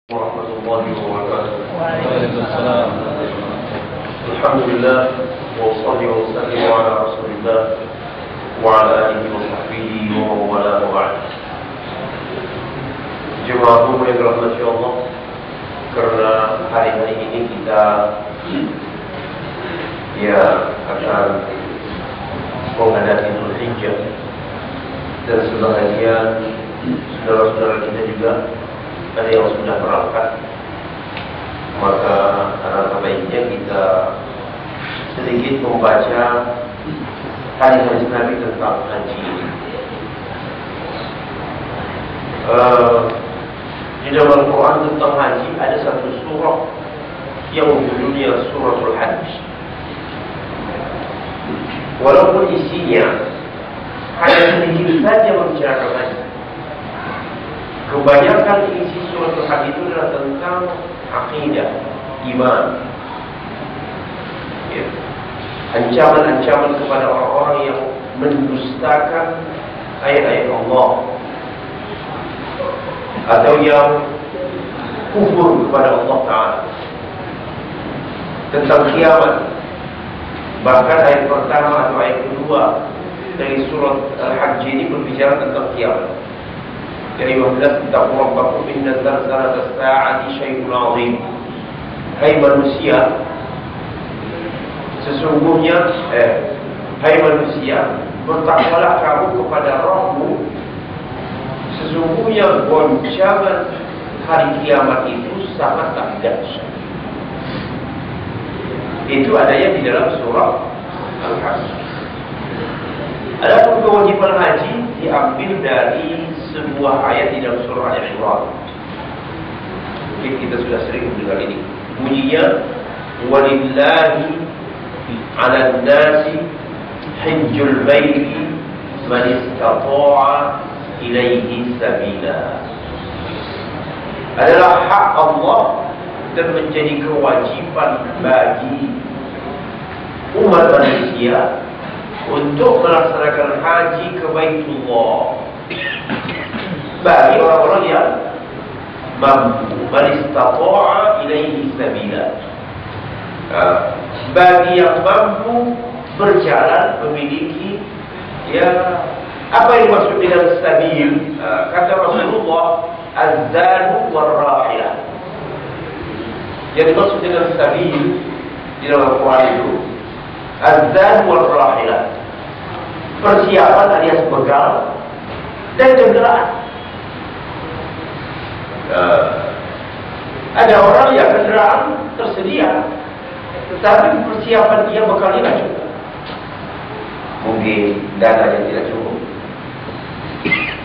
warahmatullahi wabarakatuh. Waalaikumsalam. Alhamdulillah wa salli wa sallim ala Rasulillah wa ala alihi wa sahbihi wa wala wa ba'd. Jemaah yang dirahmati Allah, karena hari ini kita akan menghadapi Dzulhijjah, dan sebahagian saudara-saudara kita juga ada yang sudah berangkat. Maka alangkah baiknya kita sedikit membaca hadis-hadis Nabi tentang haji. Di dalam Al-Quran tentang haji ada satu surah yang judulnya Suratul Hajj. Walaupun isinya hanya sedikit saja membicarakan haji, kebanyakan isi Suratul Hajj itu adalah tentang akidah, iman, ancaman-ancaman kepada orang-orang yang mendustakan ayat-ayat Allah atau yang kufur kepada Allah Ta'ala, tentang kiamat. Bahkan ayat pertama atau ayat kedua dari surat Al-Hajj ini berbicara tentang kiamat. Ya ayyuhan taqu rabbakum inna zalzalatas sa'ati syai'un 'azim. Hai manusia, sesungguhnya hai manusia, bertakwalah kamu kepada Rabbmu. Sesungguhnya goncangan hari kiamat itu sangat dahsyat. Itu adanya di dalam surah Al-Hajj. Adapun kewajiban haji diambil dari sebuah ayat di dalam surah Al-Imran. Mungkin kita sudah sering mendengar ini. Bunyinya, walillahi 'alan nasi hajjul baiti man istata'a ilaihi sabila. Adalah hak Allah dan menjadi kewajiban bagi umat manusia untuk melaksanakan haji ke Baitullah bagi orang-orang yang mampu. Man istata'a ilaihi sabila, bagi yang mampu berjalan, memiliki apa yang maksud dengan sabil? Kata Rasulullah, az-zadu war-rahilah. Yang dimaksud dengan sabil di dalam Al-Quran itu az-zadu war-rahilah, persiapan alias bekal dan kendaraan. Ada orang yang kendaraan tersedia, tetapi persiapan dia bekalnya tidak cukup. Mungkin dananya tidak cukup.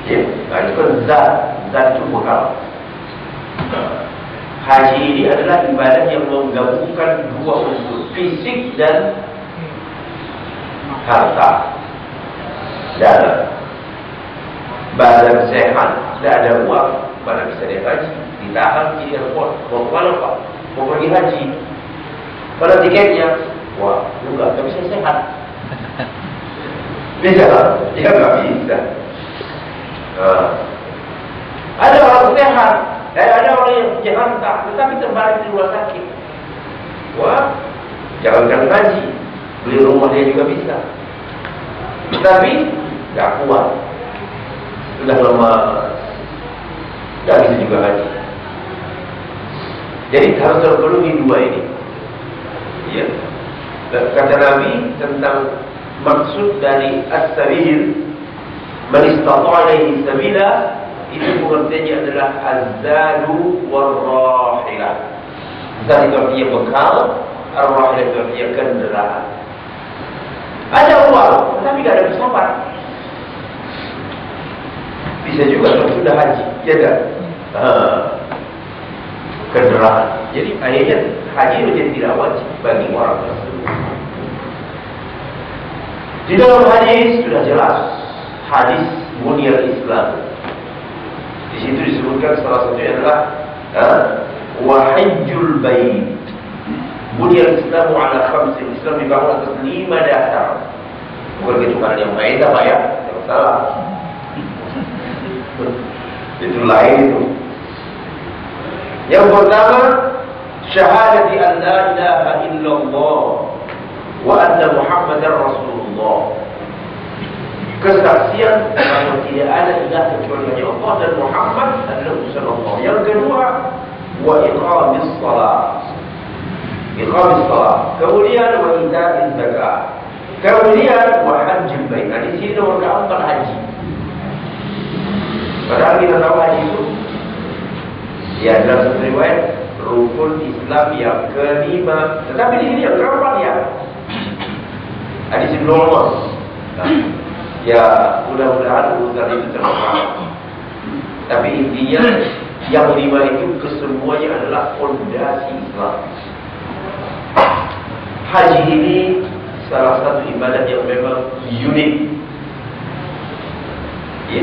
Itu kan zat itu bekal. Haji ini adalah ibadah yang menggabungkan dua unsur, fisik dan harta. Dan badan sehat, tidak ada uang, mana bisa dia haji? Ditahan, tidak kuat. Mau kemana Pak? Mau pergi haji. Pada tiketnya, wah, enggak, tapi saya sehat. Bisa lah, dia nggak bisa. Ada orang sehat, ada orang yang jahantam, tetapi terbalik di rumah sakit. Wah, jangankan haji, beli rumah dia juga bisa. Tetapi nggak kuat, sudah lama, nggak bisa juga haji. Jadi harus terpenuhi dua ini. Ya, kata Nabi tentang maksud dari as-sabil, man istata'a ilaihi sabila, itu pengertiannya adalah az-zadu war-rahilah. Zad itu artinya bekal, ar-rahilah itu artinya kendaraan. Ada uang, tapi tidak ada pesawat. Bisa juga kalau sudah haji, ya kan? Kendaraan. Jadi akhirnya haji menjadi tidak wajib bagi orang tersebut. Di dalam hadis sudah jelas, hadis Bunyal Islam. Di situ disebutkan salah satunya adalah wa hajjul bait. Bunyal Islam ala khamsin. Islam dibangun atas 5 dasar. Bukan kecuali yang Maida Pak ya, yang salah. Itu lain itu. Yang pertama, syahadati an la ilaha illallah wa anna Muhammadar Rasulullah. Kesaksian bahwa tidak ada ilah kecuali hanya Allah dan Muhammad adalah utusan Allah. Yang kedua, wa iqamis shalah. Iqamis shalah. Kemudian wa ita'iz zakat. Kemudian wa hajjul bait. Nah, di sini nomor keempat haji. Padahal kita tahu haji itu ya dalam satu riwayat rukun Islam yang kelima. Tetapi di sini yang keempat ya. Hadis Ibnu Umar. Ya mudah-mudahan urusan itu terlalu. Tapi intinya yang lima itu kesemuanya adalah fondasi Islam. Haji ini salah satu ibadat yang memang unik. Ya.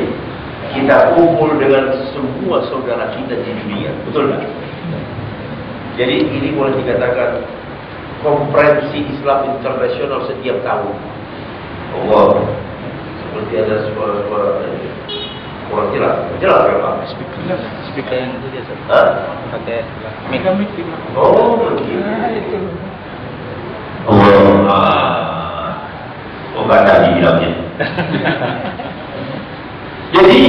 Kita kumpul dengan semua saudara kita di dunia, betul tak? Jadi ini boleh dikatakan konferensi Islam internasional setiap tahun. Allah. Seperti ada suara-suara kurang jelas kan Pak? Speaker yang itu dia pakai mic. Oh begitu. Oh nggak tadi bilangnya. Jadi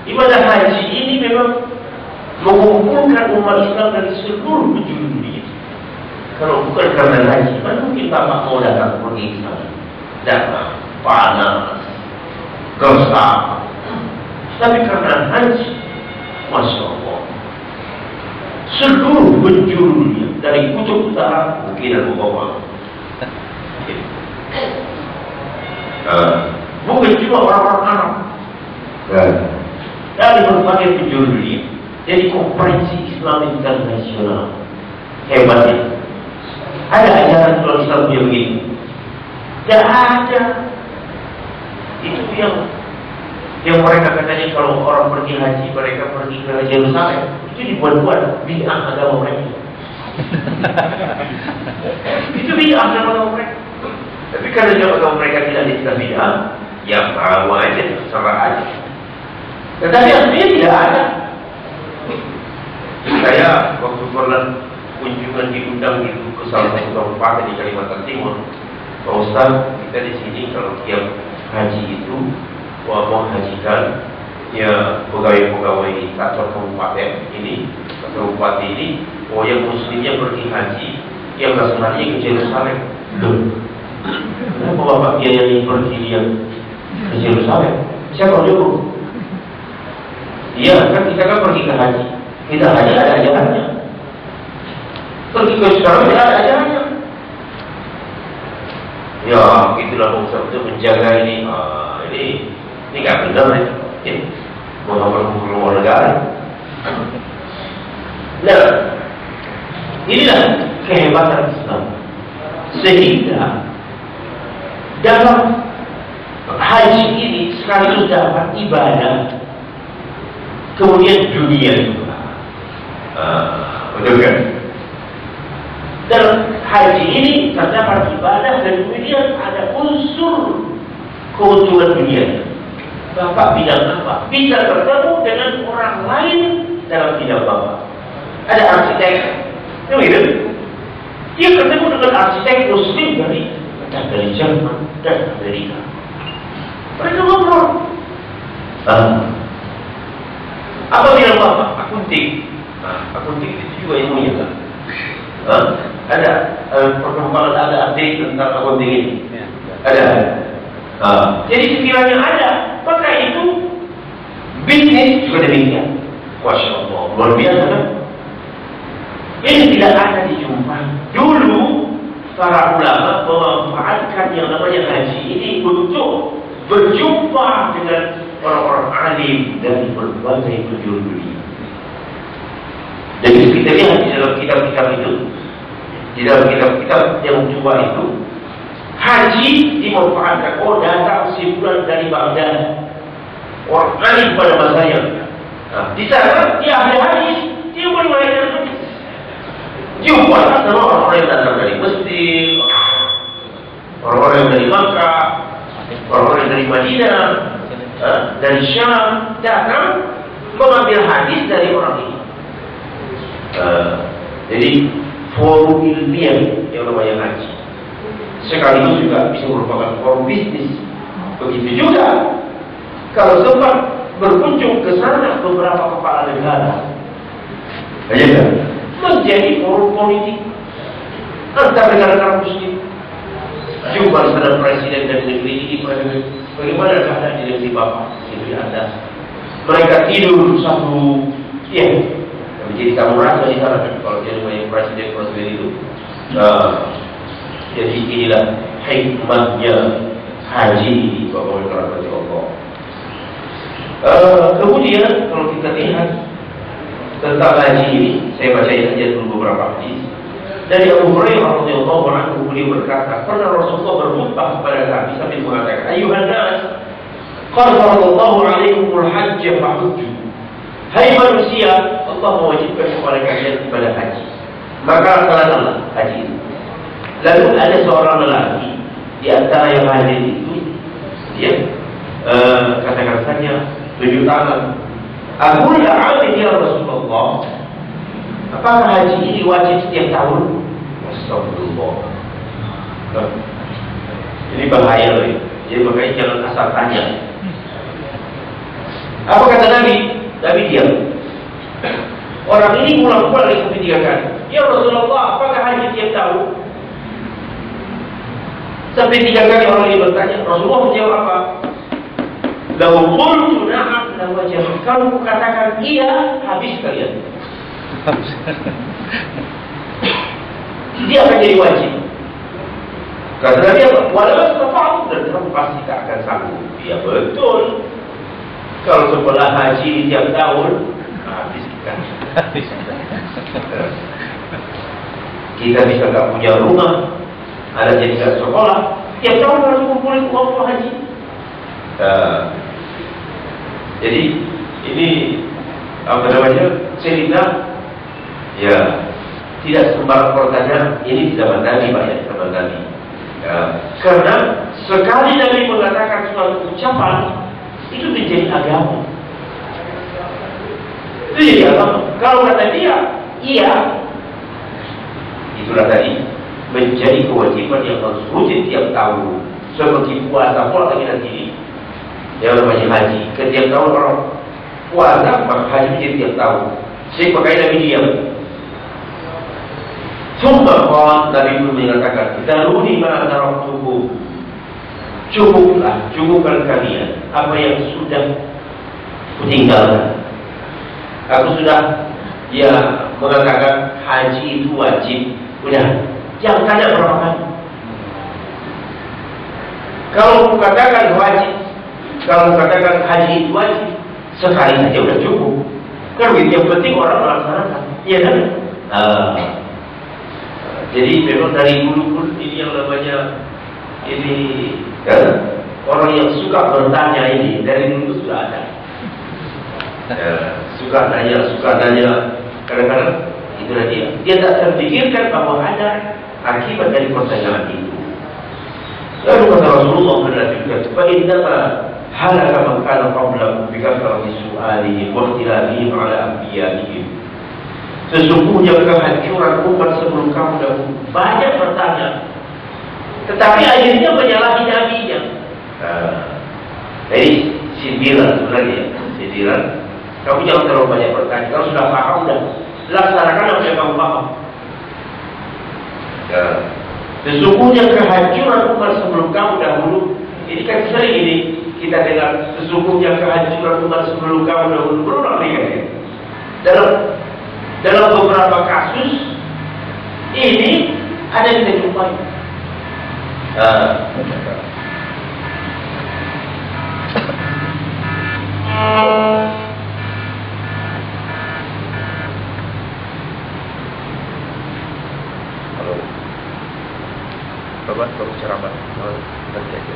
ibadah haji ini memang mengumpulkan umat Islam dari seluruh penjuru dunia. Kalau bukan karena haji, mana mungkin Bapak mau datang pergi ke sana? Datang panas, gersam. Tapi karena haji, Masya Allah, seluruh penjuru dunia dari kutub utara mungkin dan bawah. Bukan cuma orang-orang Arab, dari berbagai penjuru dunia. Jadi konferensi Islam internasional hebatnya. Ada ajaran kalau Islam dia begini? Tidak ada. Itu yang mereka katanya kalau orang pergi haji, mereka pergi ke Yerusalem, itu dibuat-buat bid'ah agama mereka. Itu bid'ah agama mereka. Tapi karena agama mereka tidak disebut bid'ah, ya tahu aja, terserah aja. Tetapi aslinya tidak ada. Saya waktu pernah kunjungan diundang itu ke salah satu kabupaten di Kalimantan Timur, Pak Ustaz, kita di sini kalau tiap haji itu menghajikan ya pegawai-pegawai kantor kabupaten ini, atau bupati ini, yang muslimnya pergi haji, yang sebenarnya ke Yerusalem. Kenapa Bapak biayai pergi dia ke Yerusalem? Siapa nyuruh? Iya, kan kita kan pergi ke haji. Kita haji ada ajarannya. Pergi ke Yerusalem tidak ada ajarannya. Ya, itulah bangsa untuk menjaga ini. Ini nggak benar ya. Menghormati negara. Nah, inilah kehebatan Islam. Sehingga dalam haji ini sekaligus dapat ibadah, kemudian dunia juga. Betul kan? Dalam haji ini terdapat ibadah dan kemudian ada unsur keuntungan dunia. Bapak bidang apa? Bisa bertemu dengan orang lain dalam bidang Bapak. Ada arsitek, itu. Dia ketemu dengan arsitek muslim dari Jerman dan Amerika. Mereka ngobrol. Apa bilang Bapak? Akunting. Akunting itu juga ilmunya kan? Ada perkembangan, ada update tentang akunting ini. Ada. Jadi sekiranya ada, maka itu bisnis juga demikian. Masya Allah, luar biasa kan? Ini tidak ada dijumpai. Dulu para ulama memanfaatkan yang namanya haji ini untuk berjumpa dengan orang-orang alim dari berbagai penjuru dunia. Jadi kita lihat di dalam kitab-kitab itu, di dalam kitab-kitab yang tua itu, haji dimanfaatkan. Oh, datang sebulan dari Baghdad, orang alim pada masanya. Nah, di sana dia ahli hadis, dia meriwayatkan hadis. Jumpa sama orang-orang yang datang dari Mesir, orang-orang yang dari Makkah, orang-orang yang dari Madinah, dari Syam, datang mengambil hadis dari orang ini. Jadi forum ilmiah yang namanya haji sekaligus juga bisa merupakan forum bisnis. Begitu juga kalau sempat berkunjung ke sana beberapa kepala negara, menjadi forum politik antar negara-negara muslim. Jumpa dengan presiden dan negeri ini, bagaimana keadaan di negeri Bapak, negeri Anda. Mereka tidur satu, menjadi tamu raja di sana kalau dia sebagai presiden itu. Jadi inilah hikmahnya haji ini, Bapak Ibu Allah. Kemudian kalau kita lihat tentang haji ini, saya bacain saja dulu beberapa hadis. Dari Abu Hurairah radhiyallahu anhu, beliau berkata, pernah Rasulullah berkhutbah kepada kami sambil mengatakan, "Ayuhan nas, qad faradallahu 'alaikumul hajj fahujju." Hai manusia, Allah mewajibkan kepada kalian ibadah haji, maka laksanakanlah haji. Lalu ada seorang lelaki di antara yang hadir itu, dia katakan saja 7 tangan. Aku amin ya Rasulullah. Apakah haji ini wajib setiap tahun? Astagfirullah. Ini bahaya loh. Jadi makanya jangan asal tanya. Apa kata Nabi? Nabi diam. Orang ini pulang-pulang lagi sampai 3 kali. Ya Rasulullah, apakah haji tiap tahun? Sampai 3 kali orang ini bertanya. Rasulullah menjawab apa? Lau qultu na'am la wajib. Kalau katakan iya, habis kalian. Dia akan jadi wajib. Kata Nabi apa? Walau istafa'u, dan kamu pasti tak akan sanggup. Ya betul. Kalau sekolah haji tiap tahun, habis kita. Kita bisa tak punya rumah, ada jadi tak sekolah. Tiap tahun harus kumpulin uang untuk haji. Jadi ini apa namanya? Cerita. Ya, tidak sembarang pertanyaan ini di zaman Nabi, Pak, ya, zaman Nabi. Karena sekali Nabi mengatakan suatu ucapan, itu menjadi agama. Itu jadi agama. Kalau kata dia, iya, itulah tadi menjadi kewajiban yang harus rutin tiap tahun. Seperti puasa pula lagi nanti, yang namanya haji. Setiap tahun orang puasa, maka haji menjadi tiap tahun. Sehingga makanya Nabi diam. Sumpah Nabi pun mengatakan, "Daruni ma taraktuhu." Cukupkan kalian apa yang sudah kutinggalkan. Aku sudah mengatakan haji itu wajib. Udah, jangan tanya berapa kali. Kalau katakan wajib, kalau katakan haji itu wajib, sekali saja udah cukup. Kan yang penting orang melaksanakan, iya kan? Jadi memang dari dulu pun ini yang namanya ini kan, orang yang suka bertanya ini dari dulu sudah ada. Suka tanya kadang-kadang itulah dia tak terpikirkan bahwa ada akibat dari pertanyaan itu. Lalu kata Rasulullah melanjutkan, "Fa'inna halaka man kana qablakum bi kathrati su'alihim wa ikhtilafihim 'ala anbiya'ihim." Sesungguhnya kehancuran umat sebelum kamu dahulu banyak bertanya, tetapi akhirnya menyalahi nabinya. Jadi sindiran sebenarnya, sindiran. Kamu jangan terlalu banyak bertanya. Kalau sudah paham, udah laksanakan apa yang kamu paham. Sesungguhnya kehancuran umat sebelum kamu dahulu. Ini kan sering ini kita dengar, sesungguhnya kehancuran umat sebelum kamu dahulu. Berulang kali. Dalam beberapa kasus ini ada yang kita jumpai. Halo, Bapak baru ceramah, nanti aja.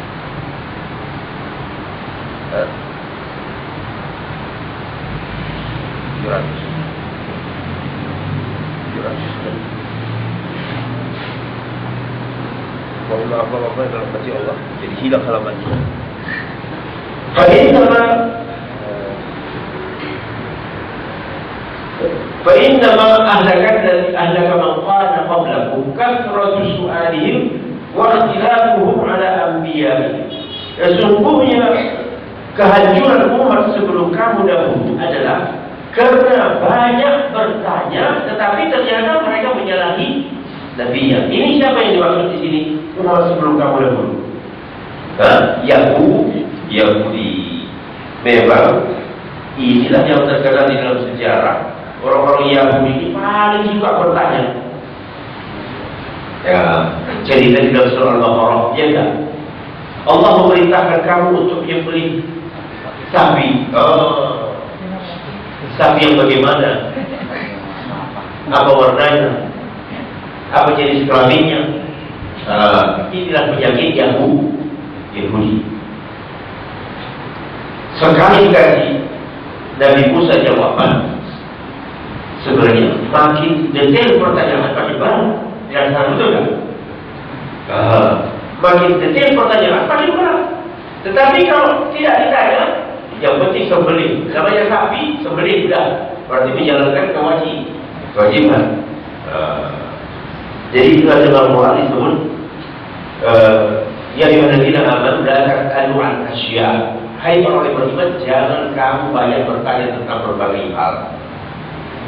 Mohon maaf Bapak dalam kasih Allah, jadi hilang halamannya. Baik, Fa inna ma ahlaka man qala qablakum kathratu su'alihim wa ikhtilafuhum ala anbiya'ihim. Sesungguhnya kehancuran umat sebelum kamu dahulu adalah karena banyak bertanya, tetapi ternyata mereka menyalahi nabinya. Ini siapa yang dimaksud di sini? Umat sebelum kamu dahulu. Yahudi. Memang inilah yang terkenal di dalam sejarah. Orang-orang Yahudi ini paling suka bertanya. Ya, cerita di dalam surah Al-Baqarah, ya kan? Allah memerintahkan kamu untuk menyembelih sapi. Sapi yang bagaimana? Apa warnanya? Apa jenis kelaminnya? Inilah penyakit Yahudi. Sekali kasih Nabi Musa jawaban, sebenarnya makin detail pertanyaan makin baru. Yang sana betul kan? Makin detail pertanyaan makin berat. Tetapi kalau tidak ditanya, yang penting sembelih. Namanya sapi, sembelih sudah. Berarti menjalankan kewajiban. Jadi itu adalah moral disebut yang dimana aman berdasarkan anuan asya. Hai orang beriman, jangan kamu banyak bertanya tentang berbagai hal.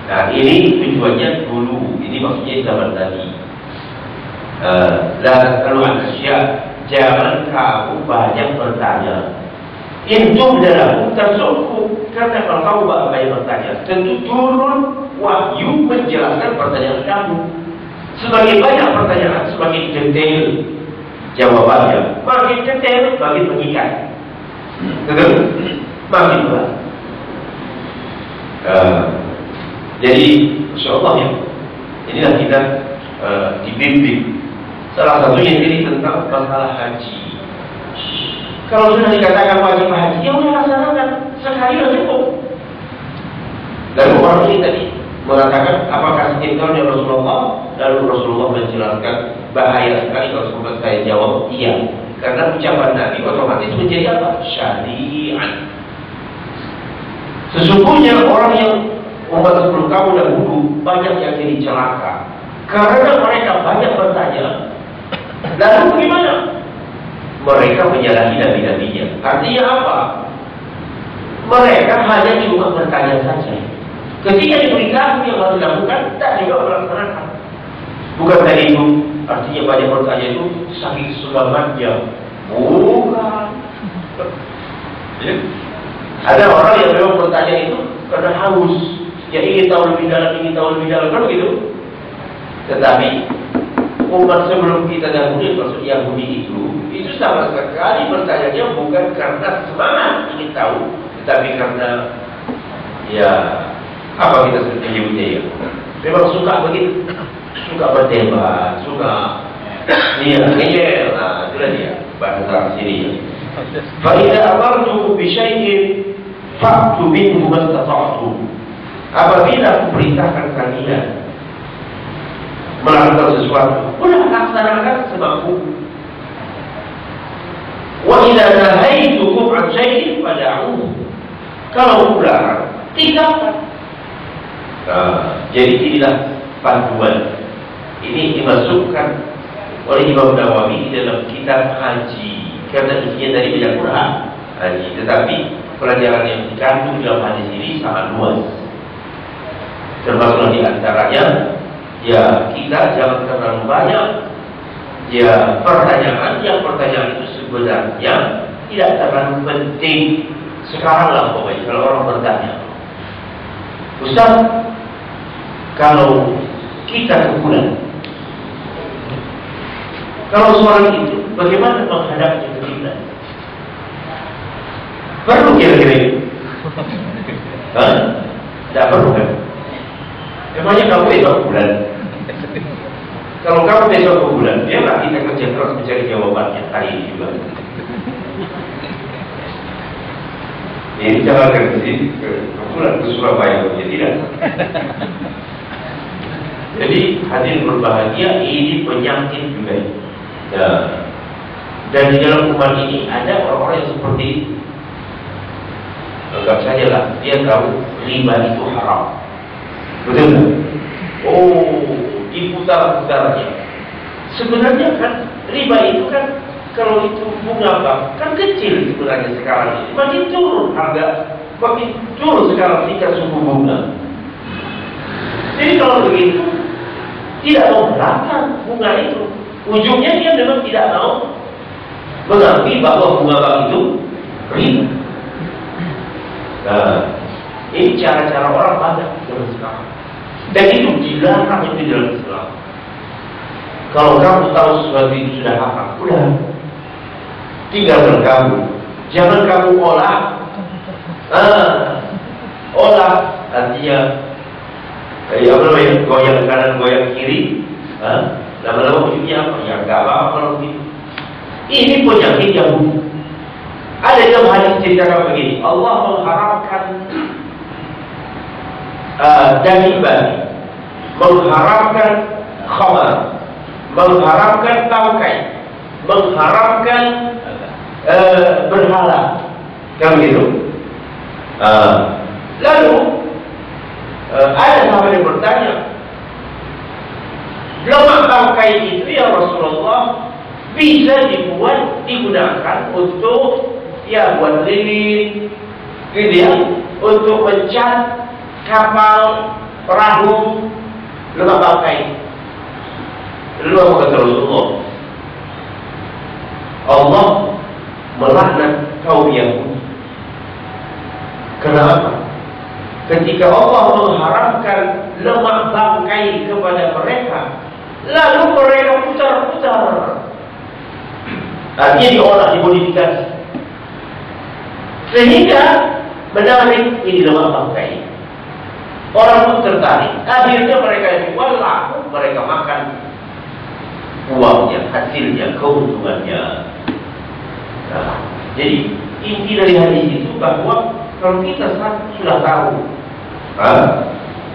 Nah ini tujuannya dulu. Ini maksudnya zaman tadi. Anuan asya, jangan kamu banyak bertanya. Intum dalam tersungguh, karena kalau kamu banyak bertanya, tentu turun wahyu menjelaskan pertanyaan kamu. Semakin banyak pertanyaan, semakin detail jawabannya. Makin detail, makin mengikat. Betul? Makin berat. Jadi, insyaallah ya, inilah kita dibimbing. Salah satunya ini tentang masalah haji. Kalau sudah dikatakan wajib haji, ya udah laksanakan sekali sudah cukup. Lalu orang ini tadi mengatakan, apakah setiap tahun ya Rasulullah? Lalu Rasulullah menjelaskan bahaya sekali kalau sempat saya jawab iya. Karena ucapan Nabi otomatis menjadi apa? Syariat. Sesungguhnya orang yang umat sebelum kamu dahulu banyak yang jadi celaka karena mereka banyak bertanya. Lalu bagaimana? Mereka menyalahi nabi-nabinya. Artinya apa? Mereka hanya cuma bertanya saja. Ketika diberitahu yang harus dilakukan, tak juga melaksanakan. Bukan tadi itu, artinya banyak bertanya itu saking semangatnya. Bukan. Ada orang yang memang bertanya itu karena haus, ya ingin tahu lebih dalam, kan begitu. Tetapi umat sebelum kita dahulu, maksud Yahudi itu sama sekali bertanya bukan karena semangat ingin tahu, tetapi karena ya apa kita menyebutnya ya, memang suka begitu, suka berdebat, suka ngeyel. Nah itulah dia bahasa sini ya. Fa idza amartukum bi syai'in fa'tu minhu mastata'tum. Apabila aku perintahkan kalian melakukan sesuatu, udah laksanakan semampu. Wa idza nahaitukum 'an syai'in fad'uhu. Kalau ular, tinggalkan. Jadi inilah panduan. Ini dimasukkan oleh Imam Nawawi dalam kitab haji. Karena isinya dari banyak Quran haji, tetapi pelajaran yang dikandung dalam hadis ini sangat luas. Termasuk di antaranya, ya kita jangan terlalu banyak ya pertanyaan itu sebenarnya tidak terlalu penting. Sekarang lah pokoknya kalau orang bertanya, Ustaz, kalau kita ke bulan, kalau soal itu bagaimana menghadapnya ke kiblat? Perlu kira-kira itu? Tidak perlu kan? Emangnya kamu besok ke bulan? Kalau kamu besok ke bulan, biarlah kita kerja terus mencari jawabannya hari ini juga. Ini jangan ke bulan ke Surabaya, ya tidak. Jadi hadirin berbahagia, ini penyakit juga. Ya. Dan di dalam umat ini ada orang-orang yang seperti itu. Anggap saja lah, dia tahu riba itu haram. Betul tak? Oh, diputar-putarnya. Sebenarnya kan riba itu kan kalau itu bunga bank kan kecil sebenarnya sekarang ini. Makin turun harga, makin turun sekarang tingkat suku bunga. Jadi kalau begitu tidak mau berangkat bunga itu. Ujungnya dia memang tidak mau mengakui bahwa bunga bank itu riba. Nah, ini cara-cara orang banyak dalam sekarang. Dan itu dilarang itu dalam Islam. Kalau kamu tahu sesuatu itu sudah haram, udah tinggalkan kamu. Jangan kamu olah. Olah artinya apa namanya? Goyang kanan, goyang kiri. Lama-lama ujungnya apa? Ya nggak apa-apa kalau begitu. Ini penyakit Yahudi. Ada dalam hadis ceritakan begini, Allah mengharamkan daging babi, mengharamkan khamar, mengharamkan tangkai, mengharamkan berhala, kan begitu. Lalu ada sahabat yang bertanya, lemak tangkai itu ya Rasulullah bisa digunakan untuk ya buat lilin, gitu ya, untuk mencat kapal, perahu, lemak tangkai. Lalu apa kata Rasulullah? Allah melaknat kaum Yahudi. Kenapa? Ketika Allah mengharamkan lemak bangkai kepada mereka, lalu mereka putar-putar. Artinya diolah, dimodifikasi. Sehingga menarik ini lemak bangkai. Orang pun tertarik. Akhirnya mereka jual, laku mereka makan uangnya, hasilnya, keuntungannya. Nah, jadi inti dari hadis itu bahwa kalau kita sudah tahu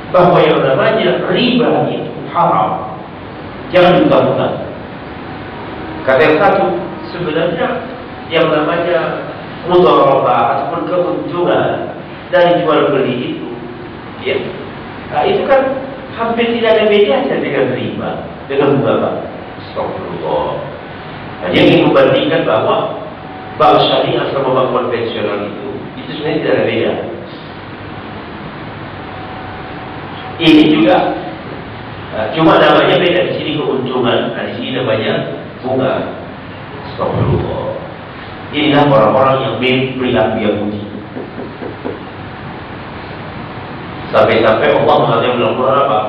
bahwa yang namanya riba itu haram, jangan buka-buka. Kata yang satu, sebenarnya yang namanya mudharabah ataupun keuntungan dari jual beli itu, ya, itu kan hampir tidak ada bedanya dengan riba, dengan bunga bank. Astagfirullah. Nah, dia ingin membandingkan bahwa bank syariah sama bank konvensional itu sebenarnya tidak ada beda. Ini juga cuma namanya beda. Di sini keuntungan, di sini namanya bunga. Astagfirullah. Inilah orang-orang yang mirip perilaku Yahudi. Sampai-sampai Allah mengatakan dalam Quran apa?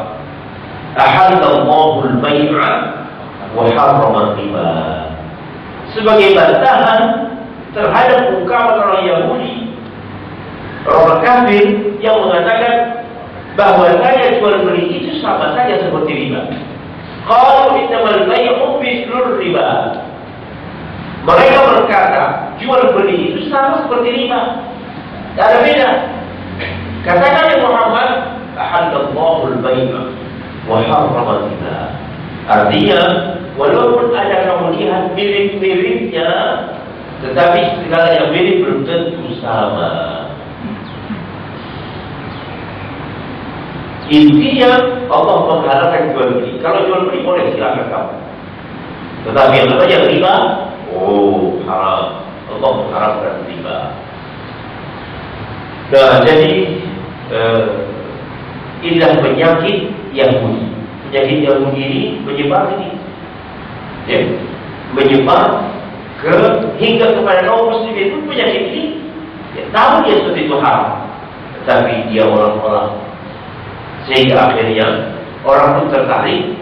Ahallallahu al-bai'a wa harrama riba. Sebagai bantahan terhadap ungkapan orang Yahudi, orang kafir yang mengatakan bahwa saya jual beli itu sama saja seperti riba. Kalau innamal bai'u mithlur riba. Mereka berkata jual beli itu sama seperti riba, tidak ada beda. Katakan ya Muhammad, ahallallahu al-bai'a wa harrama riba. Artinya, walaupun ada kamu lihat mirip-miripnya, tetapi segala yang mirip belum tentu sama. Intinya Allah menghalalkan jual beli. Kalau jual beli boleh, silakan kamu. Tetapi yang namanya riba, oh haram. Allah mengharamkan riba. Nah, jadi inilah penyakit Yahudi. Penyakit Yahudi ini menyebar ini, ya, menyebar hingga kepada kaum muslimin pun penyakit ini. Ya, tahu dia seperti itu haram, tetapi dia orang-orang sehingga akhirnya orang pun tertarik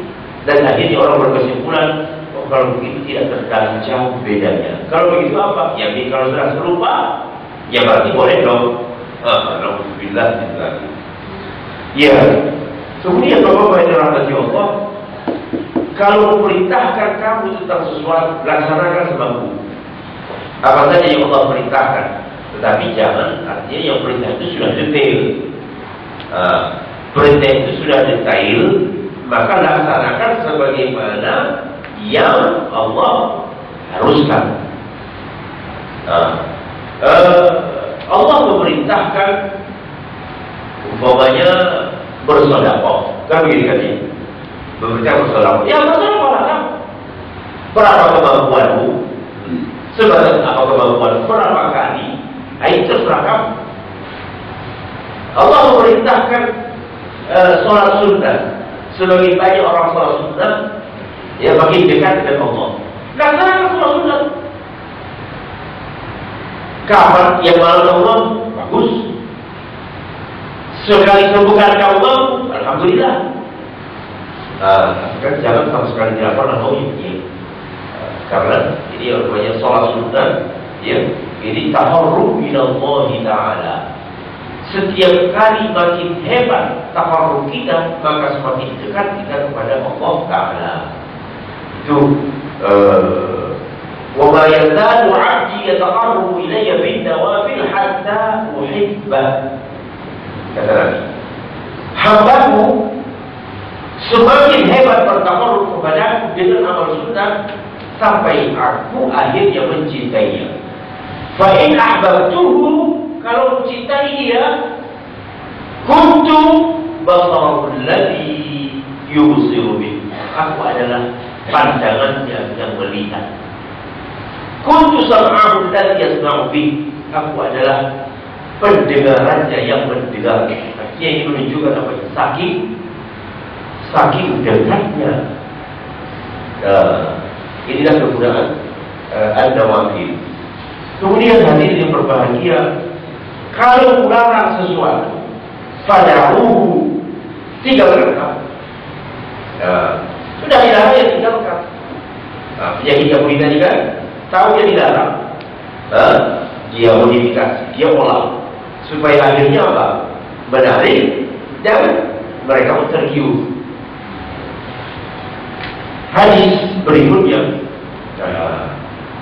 dan akhirnya orang berkesimpulan, oh, kalau begitu tidak terlalu jauh bedanya. Kalau begitu apa? Ya, kalau sudah serupa, ya berarti boleh dong. Alhamdulillah lagi. Ya, kemudian Bapak yang dirahmati Allah, kalau memerintahkan kamu tentang sesuatu, laksanakan sebabmu. Apa saja yang Allah perintahkan, tetapi jangan artinya yang perintah itu sudah detail. Perintah itu sudah detail, maka laksanakan sebagaimana yang Allah haruskan. Allah memerintahkan umpamanya bersedekah. Kan begini katanya. Memberikan bersedekah. Ya bersedekah lah. Berapa kemampuanmu? Sebatas apa kemampuan? Berapa kali? Itu terserah kamu. Allah memerintahkan sholat sunnah. Sebagai banyak orang sholat sunnah, ya makin dekat dengan Allah. Laksanakan sholat sunnah. Kapan yang malam Allah? Bagus. Sekali bukan kamu mau, alhamdulillah. Kan jangan sama sekali tidak pernah mau ya. Karena ini namanya sholat sunnah, ya. Ini taharruf ila Allah Ta'ala. Setiap kali makin hebat takarruf kita, maka semakin dekat kita kepada Allah Ta'ala. Itu wa ma yazadu 'abdi yataqarrabu ilayya bin nawafil hatta uhibbah. Kata Nabi, hambaku semakin hebat bertakarruf kepadaku dengan amal sunnah sampai aku akhirnya mencintainya. Fa in ahbabtuhu, kalau mencintai dia, kuntu basarul ladzi yubsiru bih, aku adalah pandangannya yang melihat. Kuntu sam'ahu alladzi yasma'u bih, aku adalah pendengarannya yang mendengar. Artinya ini menunjukkan apa? Saking dekatnya. Inilah kegunaan an-nawafil. Kemudian hadirin yang berbahagia, kalau melarang sesuatu, fadahu, tinggalkan kamu. Sudah dilarang ya tinggalkan. Penyakit yang boleh tadi kan, tahu dia dilarang, dia modifikasi, dia olah, supaya akhirnya apa? Menarik dan mereka pun tergiur. Hadis berikutnya,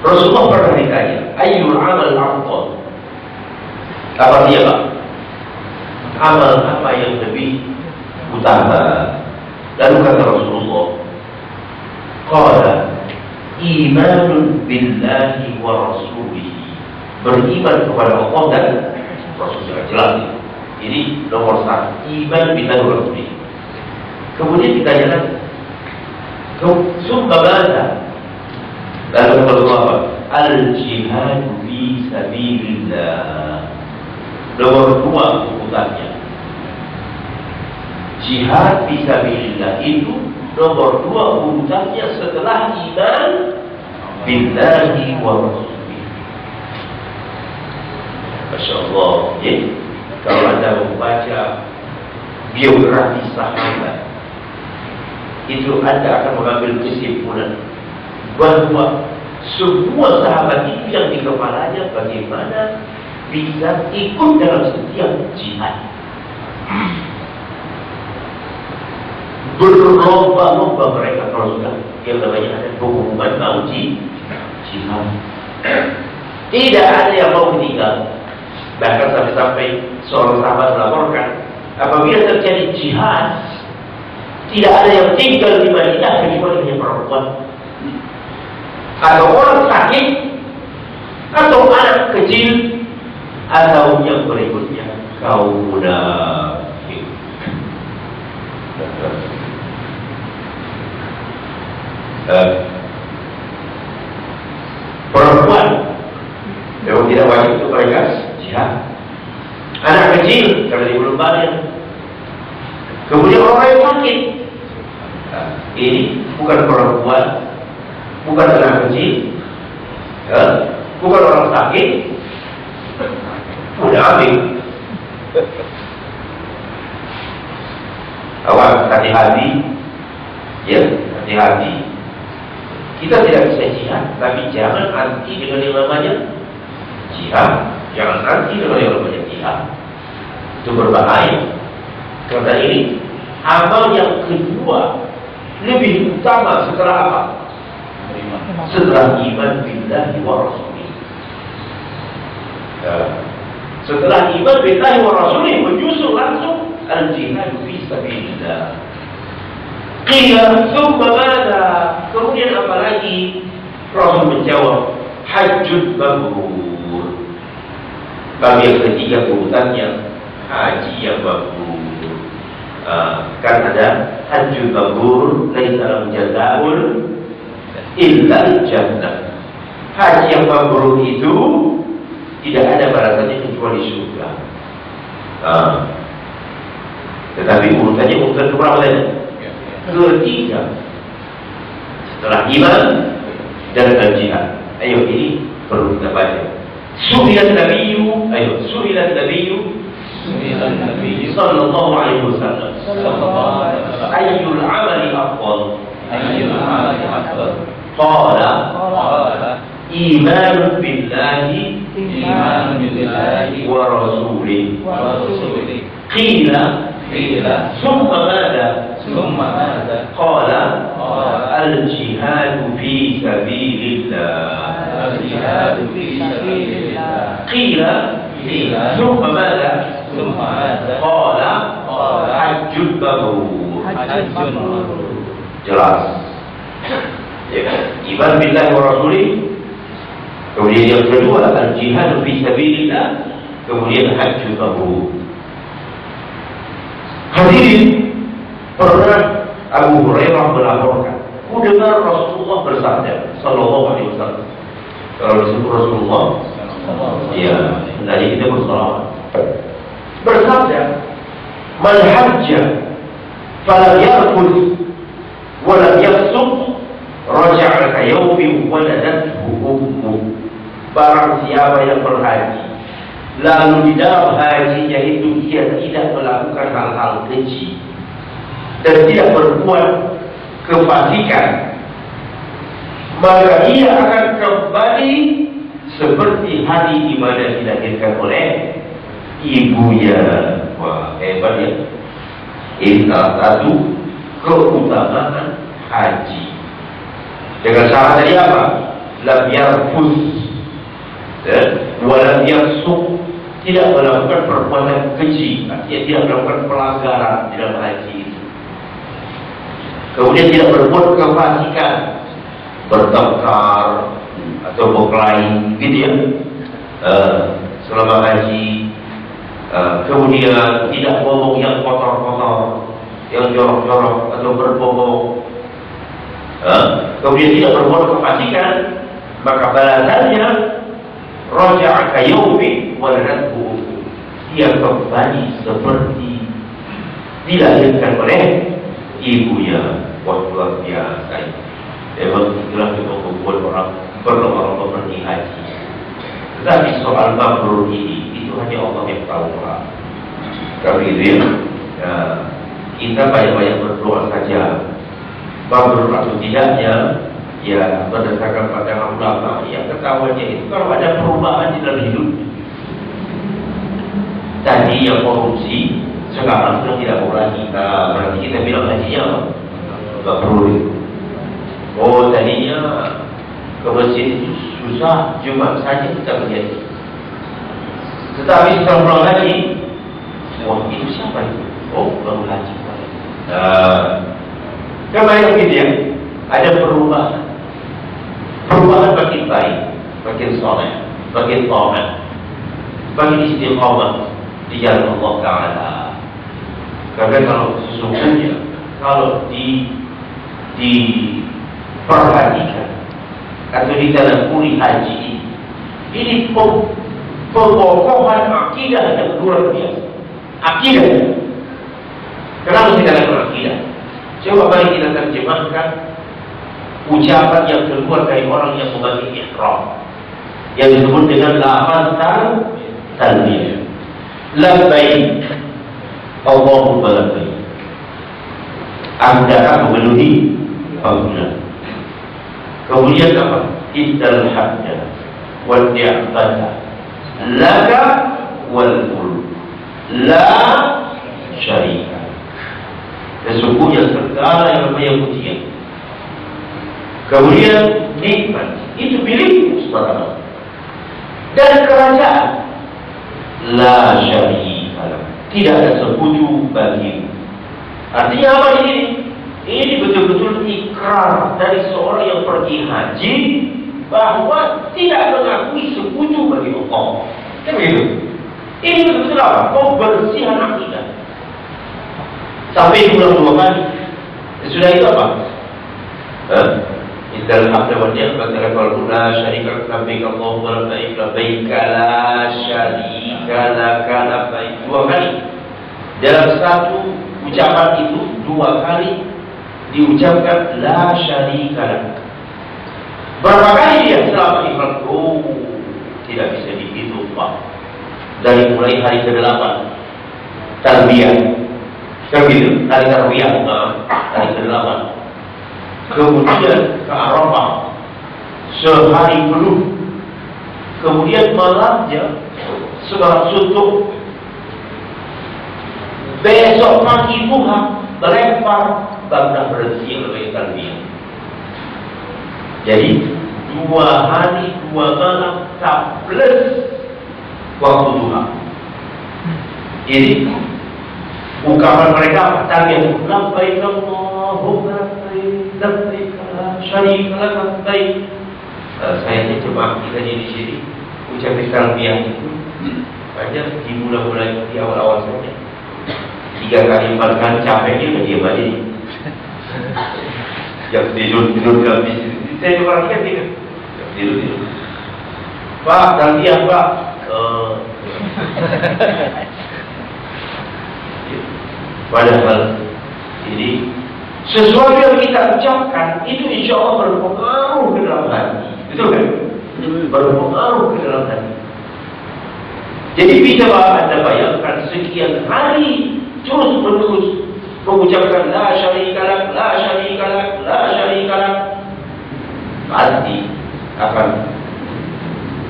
Rasulullah pernah ditanya, ayyul amal afdal? Apa dia Pak? Amal apa yang lebih utama? Lalu kata Rasulullah, qala imanun billahi wa rasulihi, beriman kepada Allah dan Rasulnya. Jelas ini nomor satu, iman billahi wa rasulihi. Kemudian ditanya lagi, summa madza? Lalu Rasulullah, al-jihad fi sabilillah. Nomor dua urutannya, jihad fi sabilillah itu nomor dua urutannya setelah iman billahi wa rasulihi. Masya Allah, ya. Kalau Anda membaca biografi sahabat, itu Anda akan mengambil kesimpulan bahwa semua sahabat itu yang di kepalanya bagaimana bisa ikut dalam setiap jihad. Berlomba-lomba mereka kalau sudah yang namanya ada pengumuman mau jihad. Tidak ada yang mau ketinggalan. Bahkan sampai-sampai seorang sahabat melaporkan, apabila terjadi jihad, tidak ada yang tinggal di Madinah kecuali hanya perempuan, atau orang sakit, atau anak kecil, atau yang berikutnya kaum munafik. Perempuan memang tidak wajib untuk mereka jihad. Anak kecil karena dia belum balik. Kemudian orang yang sakit, ini bukan perempuan, bukan anak kecil, bukan orang sakit, munafik. Awas, hati-hati, ya, hati-hati. Kita tidak bisa jihad, tapi jangan anti dengan yang namanya jihad. Jangan anti dengan yang namanya jihad. Itu berbahaya. Karena ini amal yang kedua lebih utama setelah apa? Setelah iman billahi wa rasulih. Setelah iman billahi wa rasulih menyusul langsung al-jihad fi sabilillah. Qila thumma madza? Kemudian apa lagi? Rasul menjawab, hajjun mabrur. Bab yang ketiga urutannya haji yang mabrur. Kan ada hajjul mabrur laisa lahu jazaa'un illa jannah. Haji yang mabrur itu tidak ada balasannya kecuali surga. Tetapi urutannya urutan keberapa tadi? Ketiga. Setelah iman dan al-jihad. Ayo ini perlu kita baca. Su'ilan nabiyyu, su'ilan nabiyyu sallallahu alaihi wasallam. Ayyul amali afdal? Qala iman billahi wa rasulihi. Qila summa madha? Qala al-jihadu fi sabilillah. Qila summa madha? Qala hajjul mabrur. Jelas. Ya kan? Iman billahi wa rasulihi. Kemudian yang kedua al-jihadu fi sabilillah. Kemudian hajjul mabrur. Hadirin, pernah Abu Hurairah melaporkan, ku dengar Rasulullah bersabda, sallallahu alaihi wasallam. Kalau disebut Rasulullah, ya, tadi kita bersalawat. Bersabda, "Man hajja falam yarfud wa lam yafsuq, raja'a ka yawmi waladathu ummuh." Barang siapa yang berhaji lalu di dalam hajinya itu dia tidak melakukan hal-hal keji dan tidak berbuat kefasikan, maka ia akan kembali seperti hari di mana dilahirkan oleh ibunya. Wah, hebat ya. Ini salah satu keutamaan haji. Dengan syarat tadi apa? Lam yarfus, walam yafsuq, tidak melakukan perbuatan keji, artinya tidak melakukan pelanggaran di dalam haji itu. Kemudian tidak berbuat kefasikan, bertengkar atau berkelahi, gitu ya, selama haji. Kemudian tidak ngomong yang kotor-kotor, yang jorok-jorok atau berbohong. Kemudian tidak berbuat kefasikan, maka balasannya raja'a ka yawmi waladathu ummuh, dia kembali seperti dilahirkan oleh ibunya. Wah, luar biasa. Memang itulah yang membuat orang berlomba-lomba pergi haji. Tetapi soal mabrur ini itu hanya Allah yang tahu, Pak. Tapi itu ya, kita banyak-banyak berdoa saja. Mabrur atau tidaknya ya berdasarkan pandangan ulama yang ketahuannya itu kalau ada perubahan di dalam hidup. Tadi yang korupsi sekarang sudah tidak boleh lagi. Berarti kita bilang hajinya apa? Nggak perlu. Oh, tadinya ke masjid itu susah, Jumat saja kita menjadi. Tetapi setelah pulang haji, wah itu siapa itu? Oh, baru haji. Kemarin gitu ya, ada perubahan. Perubahan makin baik, makin soleh, makin taat, makin istiqamah di jalan Allah Ta'ala. Karena kalau sesungguhnya kalau diperhatikan atau ditadaburi haji ini pengokohan akidah yang luar biasa. Akidah. Kenapa kita lakukan akidah? Coba mari kita terjemahkan ucapan yang keluar dari orang yang membagi ihram yang disebut dengan lafaz talbiyah. Labbaik Allahumma labbaik. Anda akan memenuhi panggilan. Kemudian apa? Iddal hajjah wal ni'mata laka wal mulk la syarika. Sesungguhnya segala yang namanya pujian, kemudian nikmat itu milikmu subhanahu, dan kerajaan la syarika, tidak ada sekutu bagimu. Artinya apa ini? Ini betul-betul ikrar dari seorang yang pergi haji bahwa tidak mengakui sekutu bagi Allah. Kan begitu? Ini betul-betul apa? Pembersihan akidah. sampai diulang 2 kali. Sudah itu apa? Innal hamda wan ni'mata laka wal la syarika laka labbaik Allahumma labbaik labbaik la syarika laka labbaik. 2 kali. Dalam satu ucapan itu 2 kali diucapkan la syarika laka. Berapa kali dia selama ihram? Oh, tidak bisa dihitung, Pak. Dari mulai hari ke-8 tarbiyah. Kan gitu, hari tarbiyah, hari ke-8. Kemudian ke Arafah sehari penuh. Kemudian malamnya setelah suntuk. Besok pagi duha melempar baru berhenti lebih tarbiyah. Jadi 2 hari 2 malam tak plus waktu duha. Jadi ungkapan mereka tarbiyah labbaik Allahumma labbaik labbaik la syarika lak labbaik. Saya cuma kita di sini ucapan tarbiyah itu banyak dimulai di awal-awal saja. 3 kali 4 kali capeknya diam aja. Yang tidur dalam bisnis. Saya juga lihat tidak tidur. Pak, tarbiyah Pak. Padahal ini sesuatu yang kita ucapkan itu insya Allah berpengaruh ke dalam hati, betul kan? Berpengaruh ke dalam hati. Jadi bisa Anda bayangkan sekian hari terus menerus mengucapkan la syarika lak, la syarika lak, la syarika lak, pasti akan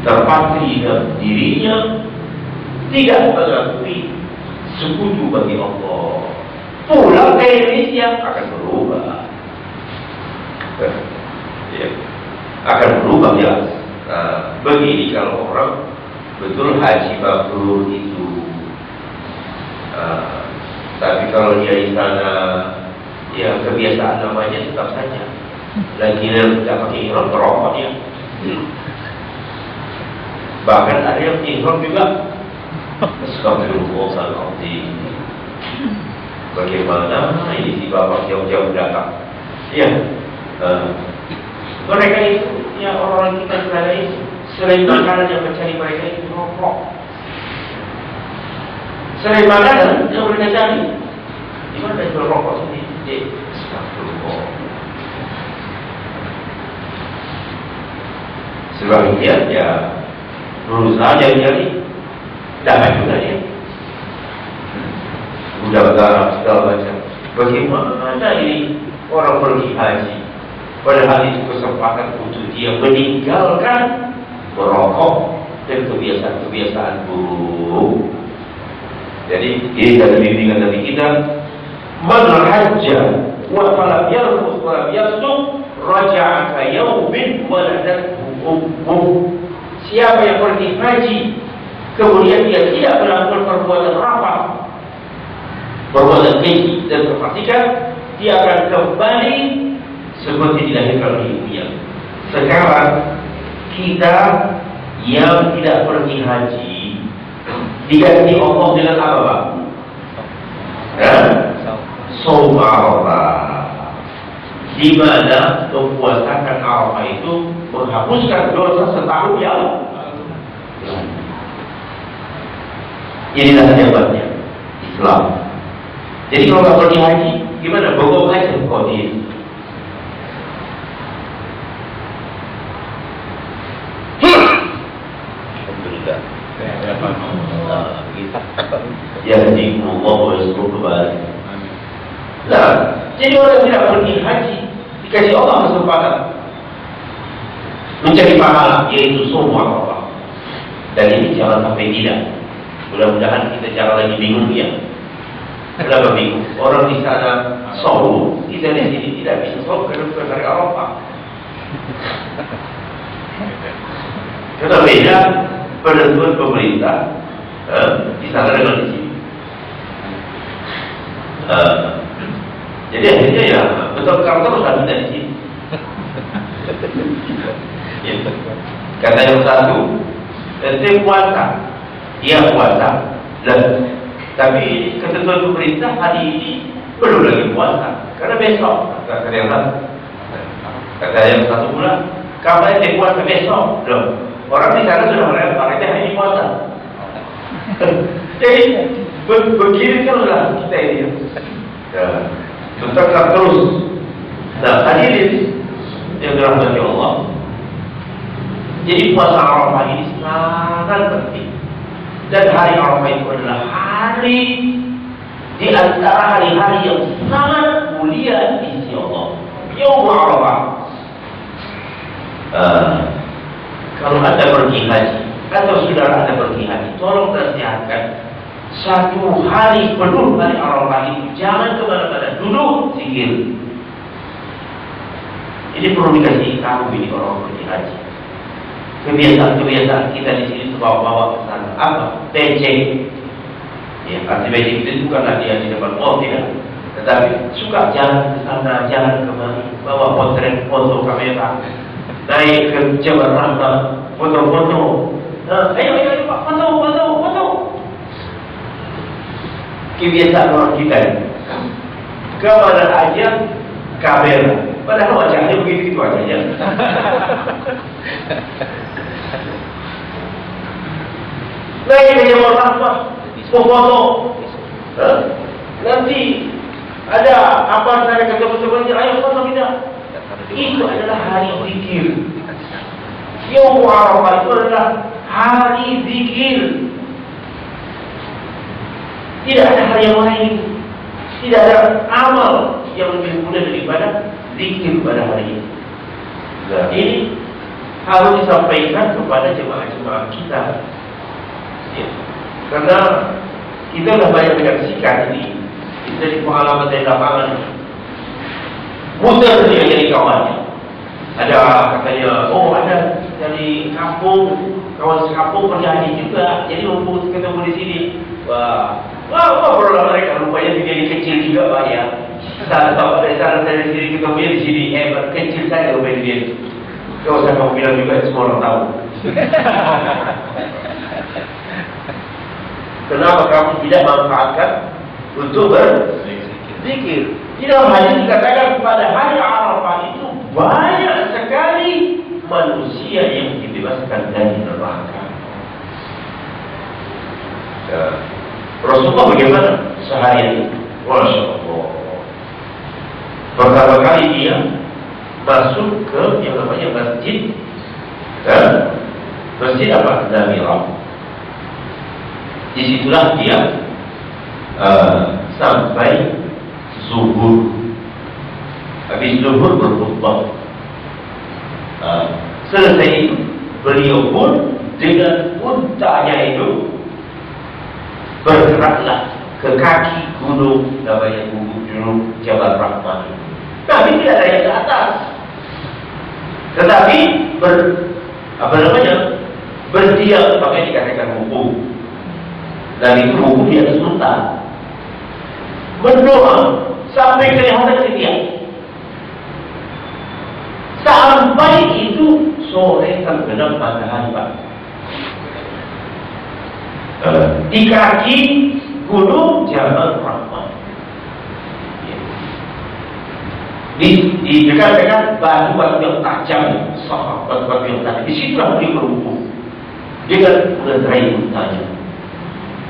terpatri dalam dirinya, tidak mengakui sekutu bagi Allah. Pulang ke Indonesia akan berubah, ya, akan berubah jelas. Nah, begini kalau orang betul haji mabrur itu, tapi kalau dia di sana, ya kebiasaan namanya tetap saja. Lagi tidak pakai ihram merokok dia. Bahkan ada yang ihram juga. Astagfirullahaladzim. Bagaimana ini si bapak jauh-jauh datang? Ya, mereka itu, ya orang-orang kita sekalian selain makanan yang mencari mereka itu rokok. Selain makanan yang mereka cari, di mana itu rokok sendiri? Astagfirullah. Sebagian ya berusaha cari, dapat juga dia. Udah garam segala macam. Bagaimana ini orang pergi haji? Padahal itu kesempatan untuk dia meninggalkan merokok dan kebiasaan-kebiasaan buruk. Jadi ini dari bimbingan dari kita, man hajja wa falam yarfus wa lam yasuk raja'a ka yaumin waladathu ummuh. Siapa yang pergi haji kemudian dia tidak melakukan perbuatan rapat, perbuatan keji dan kefasikan, dia akan kembali seperti dilahirkan oleh ibunya. Sekarang kita yang tidak pergi haji diganti Allah dengan apa, Pak? Shaum Arafah, di mana mempuasakan Arafah itu menghapuskan dosa setahun yang lalu. Inilah hebatnya Islam. Jadi kalau nggak pergi haji, gimana? Bogor aja kok dia. Alhamdulillah. Ya di Allah wa kembali. Nah, jadi orang yang tidak pergi haji dikasih Allah kesempatan mencari pahala, yaitu semua Allah. Dan ini jangan sampai tidak. Mudah-mudahan kita jangan lagi bingung ya. Kenapa bingung? Orang di sana sombong, kita di sini tidak bisa sombong karena bukan hari Arafah. Karena beda penentuan pemerintah di sana dengan di sini. Jadi akhirnya ya betul kantor harus kita di sini. Ya. Kata yang satu, saya puasa. Dia puasa. Tapi ketentuan pemerintah hari ini belum lagi puasa. Karena besok, kata yang lain, kata yang 1 bulan, kapan dia puasa besok? Belum. Orang di sana sudah melempar, itu hari ini puasa. Jadi begini teruslah kita ini. Ya, tetaplah terus. Nah, hadirin yang dirahmati Allah. Jadi puasa Arafah ini sangat penting. Dan hari Arafah itu adalah hari di antara hari-hari yang sangat mulia di sisi Allah. Yaum Arafah. Kalau Anda pergi haji atau saudara Anda pergi haji, tolong nasihatkan 1 hari penuh hari Arafah itu jangan kemana-mana, duduk zikir. Ini perlu dikasih tahu ini orang pergi haji. Kebiasaan kita di sini terbawa-bawa ke sana. Apa? Beceng. Ya, arti beceng itu bukanlah dia di depan tidak. Tetapi suka jalan ke sana, jalan kemari, bawa potret, foto kamera, naik ke Jabal Rahmah, foto-foto. Ayo Pak, foto. Kebiasaan orang kita ini. Kemana aja kamera. Padahal wajahnya begitu-begitu wajahnya. Naik ke Jabal Rahmah, foto. Nanti ada apa saya ketemu-temannya, ayo foto kita. Itu adalah hari zikir. Yaum Arafah itu adalah hari zikir. Tidak ada hari yang lain. Tidak ada amal yang lebih mudah daripada zikir pada hari ini. Nah, ini harus disampaikan kepada jemaah-jemaah kita. Ya. Karena kita sudah banyak menyaksikan ini. Kita di pengalaman dari lapangan ini. Muter dia jadi kawannya. Ada katanya, ada dari kampung, kawan sekampung pergi haji juga. Jadi mumpung ketemu di sini. Wah, perlu mereka rupanya dia kecil juga Pak ya. Tahu dari sana dari sini ketemu di sini hebat kecil saja rupanya dia. Kau usah kamu bilang juga semua orang tahu. Kenapa kamu tidak manfaatkan untuk berzikir? Di dalam hadis dikatakan pada hari Arafah itu banyak sekali manusia yang dibebaskan dari neraka. Rasulullah bagaimana seharian? Masya Allah. Pertama kali dia masuk ke yang namanya masjid, masjid apa? Namirah. Disitulah dia sampai zuhur. Habis zuhur berkhutbah. Selesai itu beliau pun dengan untanya itu bergeraklah ke kaki gunung namanya gunung Jabal Rahmah. Tapi tidak ada yang ke atas. Tetapi berdiam, makanya dikatakan wukuf. Dan itu wukuf di atas unta. Berdoa sampai kelihatan ketiak. Sampai itu sore terbenam matahari Pak. Di kaki gunung Jabal Rahmah. Di dekat-dekat batu-batu yang tajam, batu-batu yang tajam. Di situlah beliau berwuku dengan mengendarai untanya.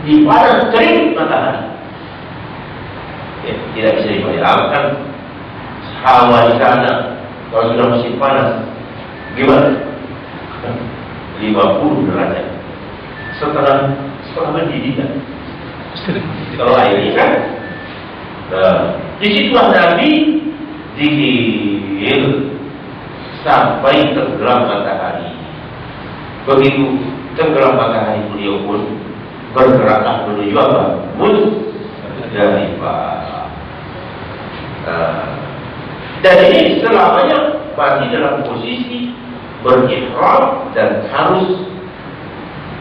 Di panas terik matahari. Ya, tidak bisa dibayangkan hawa di sana kalau sudah musim panas. Gimana? 50 derajat. Setelah mendidih kan. Kalau air kan. Nah, disitulah Nabi zikir sampai tenggelam matahari. Begitu tenggelam matahari beliau pun bergeraklah menuju apa? Muzdalifah. Dan ini selamanya masih dalam posisi berihram dan harus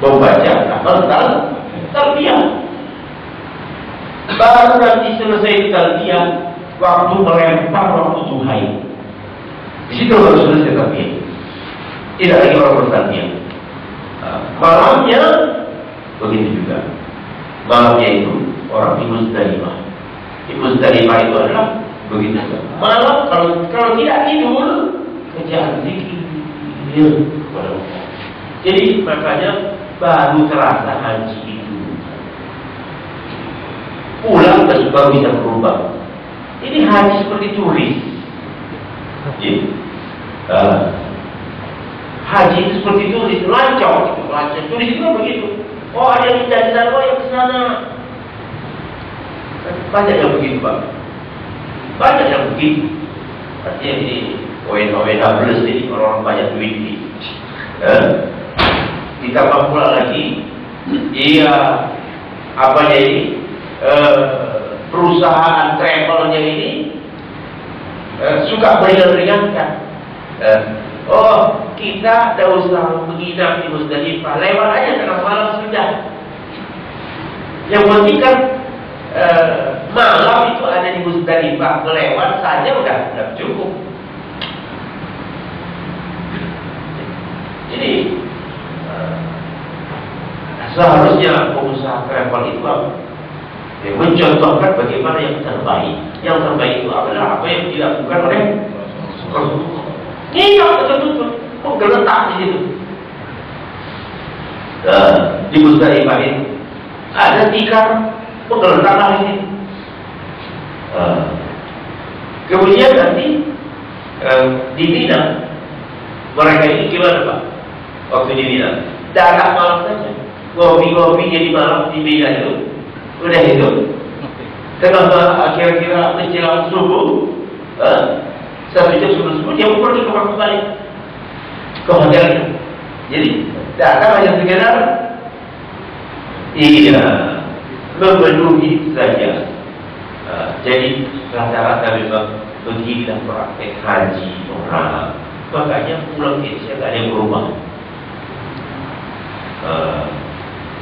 membaca lafaz talbiyah. Baru nanti selesai talbiyah, waktu melempar waktu duhai. Di situ baru selesai talbiyah. Tidak lagi orang bertalbiyah. Malamnya begitu juga. Malamnya itu orang di Muzdalifah. Di Muzdalifah itu adalah begitu. Malam kalau tidak tidur, kerjaan zikir. Jadi makanya baru terasa haji itu. Pulang baru bisa berubah. Ini haji seperti turis. Haji itu seperti turis, lancong. Turis itu begitu. Oh, ada yang dari sana, yang ke sana. Banyak yang begitu, Pak. Banyak yang begitu. Artinya ini ONH+ ini orang banyak duit ini. Ditambah pula lagi, perusahaan travelnya ini suka meringan-ringankan. Kita tidak usah menginap di Muzdalifah, lewat aja tengah malam sudah. Yang penting kan malam itu ada di Muzdalifah, lewat saja udah cukup. Jadi seharusnya pengusaha travel itu mencontohkan bagaimana yang terbaik. Yang terbaik itu adalah apa yang dilakukan oleh Rasulullah. Ini betul-betul menggeletak di situ. Di Muzdalifah itu ada tikar menggeletak di situ. Kemudian nanti di Mina, mereka ini gimana, Pak? Waktu di Mina, datang malam saja, ngopi-ngopi jadi malam di Mina itu. Udah itu, tengah kira-kira menjelang subuh, 1 jam sebelum subuh dia pergi ke waktu balik ke hotelnya. Jadi datang hanya sekedar memenuhi saja. Jadi rata-rata memang beginilah praktek haji orang. Makanya pulang ke Indonesia tidak ada yang berubah.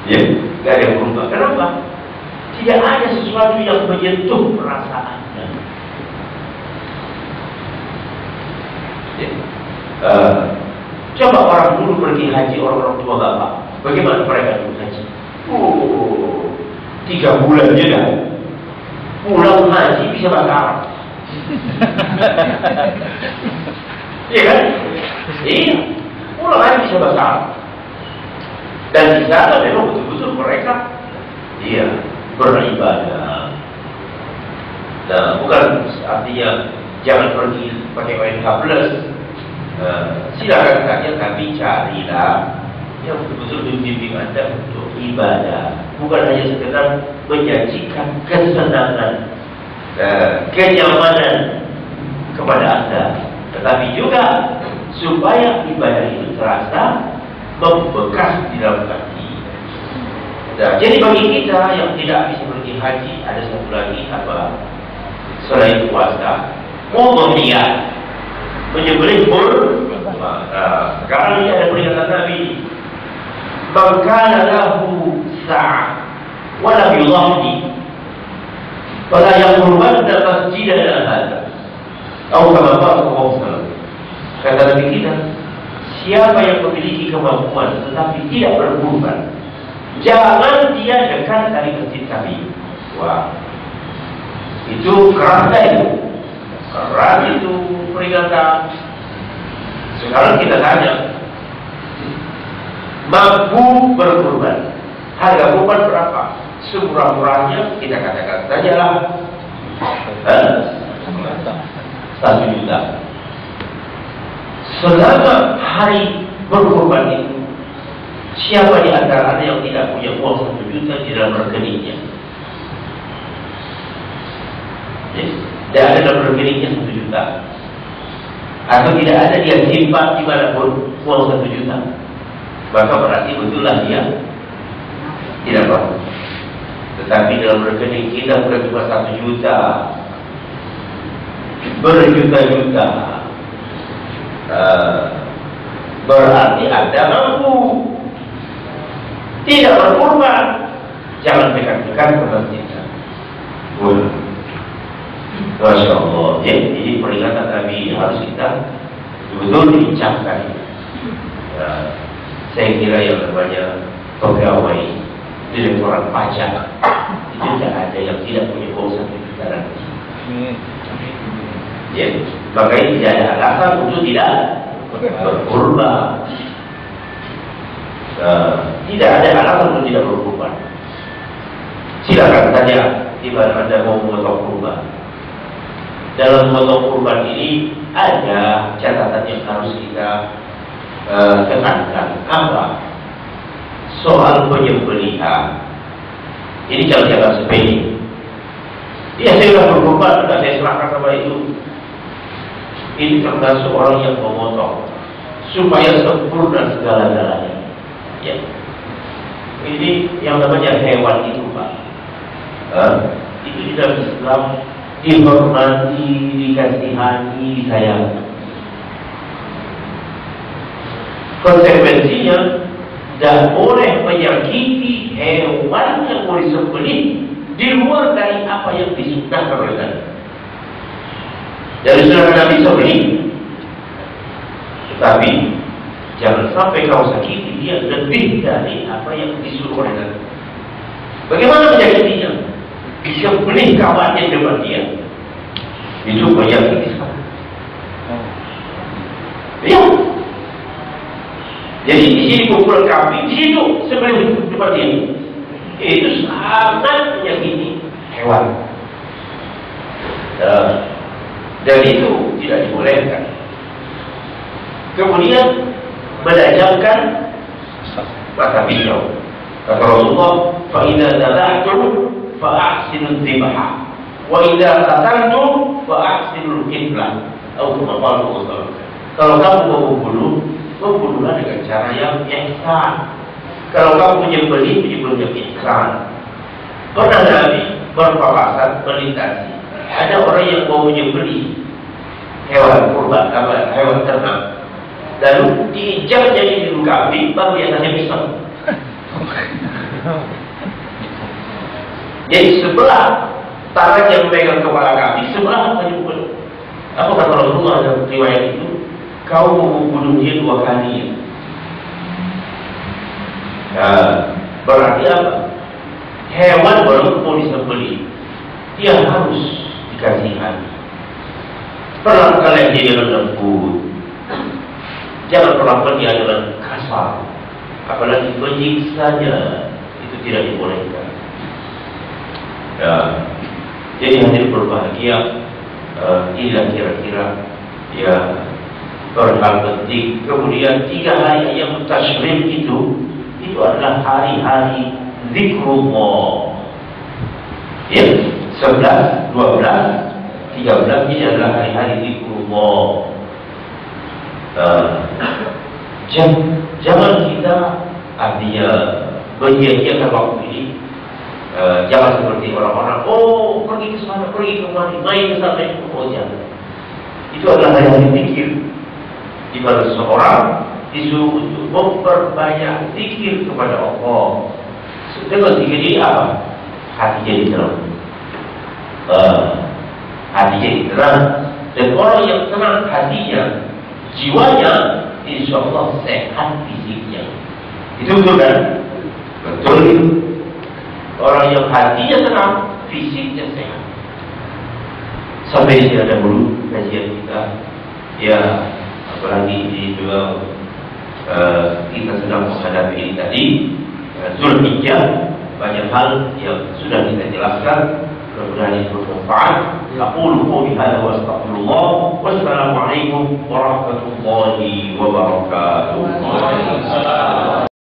Tidak ada yang berubah. Kenapa? Tidak ada sesuatu yang menyentuh perasaannya. Coba orang dulu pergi haji, orang-orang tua bapak, bagaimana mereka dulu haji? 3 bulan je dah. Pulang haji bisa bahasa Arab. Iya kan? Iya. Pulang haji bisa bahasa Arab. Dan di sana memang betul-betul mereka beribadah. Nah, bukan artinya jangan pergi pakai ONH+. Silakan saja, tapi carilah yang betul-betul membimbing Anda untuk ibadah, bukan hanya sekedar menjanjikan kesenangan, kenyamanan kepada Anda, tetapi juga supaya ibadah itu terasa membekas di dalam hati. Nah, jadi bagi kita yang tidak bisa pergi haji, ada satu lagi selain puasa, mudhiyah, menyembelih kurban. Sekarang ini ada peringatan Nabi, man kana lahu sa'ah wa lam yudhi fala yaqrubanna masjidana hadha, atau kama qala sallallahu alaihi wasallam. Kata Nabi kita, siapa yang memiliki kemampuan tetapi tidak berkurban, jangan dia dekat dari masjid kami. Wah, itu keras itu. Keras itu peringatan. Sekarang kita tanya, mampu berkurban, harga kurban berapa? Semurah-murahnya kita katakan sajalah 1 juta. Selama hari berkurban itu, siapa di antara Anda yang tidak punya uang 1 juta di dalam rekeningnya? Tidak ada dalam rekeningnya 1 juta, atau tidak ada dia simpan dimanapun uang 1 juta, maka berarti betullah dia tidak perlu. Tetapi dalam rekening kita bukan cuma 1 juta, berjuta-juta. Berarti Anda mampu. Tidak berkurban, jangan dekat-dekat ke masjidnya. Masya Allah. Jadi peringatan Nabi harus kita betul diucapkan. Saya kira yang namanya pegawai direktorat pajak itu tidak ada yang tidak punya uang 1 juta. sekarang. Ya, makanya tidak ada alasan untuk tidak berkurban. Tidak ada alasan untuk tidak berkurban. Silakan saja di mana Anda mau memotong kurban. Dalam memotong kurban ini ada catatan yang harus kita tekankan. Apa? Soal penyembelihan. Ini jangan sepele. Dia sudah berkorban, sudah saya serahkan sama itu. Ini termasuk orang yang memotong supaya sempurna segala-galanya. Ya. Ini yang namanya hewan itu, Pak. Itu di dalam Islam dihormati, dikasihani, disayangi. Konsekuensinya tidak boleh menyakiti hewan yang mau disembelih di luar dari apa yang disunnahkan oleh Nabi. Dari sunnah Nabi sembelih, tetapi jangan sampai kau sakiti dia lebih dari apa yang disuruh oleh Nabi. Bagaimana menyakitinya? Disembelih kawannya depan dia. Itu menyakiti sekali. Ya. Jadi di sini kumpul kambing, di situ sebelum depan dia. Itu sangat menyakiti hewan. Dan itu tidak dibolehkan. Kemudian menajamkan mata pisau. Kata Rasulullah, "Fa'idza dzabhtum fa'ahsinul dzibha, wa idza qataltum fa'ahsinul qitlah." Atau kalau kamu mau membunuh, membunuhlah dengan cara yang ihsan. Kalau kamu menyembelih yang ihsan. Pernah Nabi berpapasan melintasi. Ada orang yang mau menyembelih hewan kurban, hewan ternak. Lalu diinjaknya di dulu kambing, baru biasanya pisau. Jadi sebelah tangan yang memegang kepala kambing, sebelah menyembelih. Apa kata Rasulullah dalam riwayat itu? Kau membunuh dia 2 kali. Berarti apa? Hewan baru mau disembelih, dia harus dikasihani. Perlakukan dia dengan lembut. Jangan perlakukan dia dengan kasar. Apalagi menyiksanya, itu tidak dibolehkan. Jadi hadir berbahagia. Inilah kira-kira ya hal penting. Kemudian 3 hari yang tasyrik itu adalah hari-hari zikrullah. Ya, 11, 12, 13 ini adalah hari-hari zikrullah. Jangan kita artinya menyia-nyiakan waktu ini. Jangan seperti orang-orang, oh pergi ke sana, pergi ke mana, main ke sana, jangan. Itu adalah hari-hari zikir, di mana seseorang disuruh untuk memperbanyak zikir kepada Allah. Dengan zikir ini apa? Hati jadi terang. Hati jadi terang. Dan orang yang tenang hatinya, jiwanya, insya Allah sehat fisiknya. Itu betul kan? Betul itu. Orang yang hatinya tenang, fisiknya sehat. Sampai di sini ada dulu kajian kita. Ya, apalagi ini juga kita sedang menghadapi ini tadi Zulhijjah, banyak hal yang sudah kita jelaskan. Mudah-mudahan itu bermanfaat. Aqulu qouli hadza wa astaghfirullah. Wassalamualaikum warahmatullahi wabarakatuh.